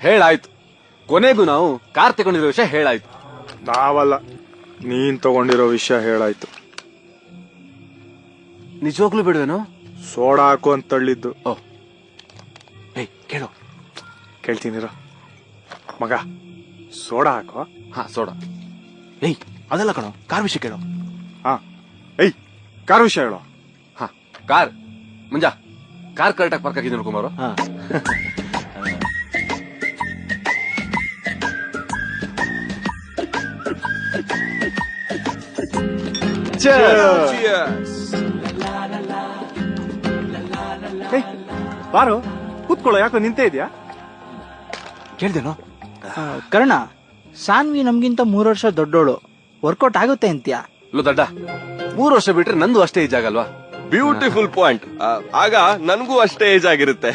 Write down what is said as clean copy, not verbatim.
ಹೇಳಾಯ್ತು. ಕೊನೆಗೂ ನಾವು ಕಾರ್ ತಗೊಂಡಿರೋ ವಿಷಯ ಹೇಳಾಯ್ತು. ನಾವಲ್ಲ, ನೀನ್ ತಗೊಂಡಿರೋ ವಿಷಯ ಹೇಳಾಯ್ತು. ನಿಜವಾಗ್ಲೂ ಬಿಡುವೇನು? ಸೋಡಾ ಹಾಕು ಅಂತ ತಳ್ಳಿದ್ದು. ಓ ಏಯ್ ಕೇಳು. ಕೇಳ್ತೀನಿರ ಮಗ, ಸೋಡಾ ಹಾಕೋ. ಹಾ ಸೋಡಾ. ಏಯ್ ಅದೆಲ್ಲ ಕಣೋ, ಕಾರ್ ವಿಷಯ ಕೇಳು. ಹಾ ಏಯ್, ಕಾರ್ ವಿಷಯ ಹೇಳೋ. ಹಾ ಕಾರ್ ಮುಂಜಾ ಕಾರ್ ಕರೆಕ್ಟಾಗಿ ಪಾರ್ಕ್ ಆಗಿದ್ದು ನೋಡ್ಕೊಂಬಾರು. ಹಾ ಬಾರು ಕೂತ್ಕೊಳ್ಳೋ, ಯಾಕೋ ನಿಂತೇ ಇದೆಯಾ? ಕೇಳ್ದೇನೋ? ಕರ್ಣ, ಸಾನ್ವಿ ನಮ್ಗಿಂತ 3 ವರ್ಷ ದೊಡ್ಡೋಳು, ವರ್ಕೌಟ್ ಆಗುತ್ತೆ ಅಂತ್ಯಾ? ಲೋ ದಡ್ಡ, 3 ವರ್ಷ ಬಿಟ್ರೆ ನಂದು ಅಷ್ಟೇ ಏಜ್ ಆಗಲ್ವಾ? Beautiful point. ಆಗ ನನ್ಗೂ ಅಷ್ಟೇ ಏಜ್ ಆಗಿರುತ್ತೆ.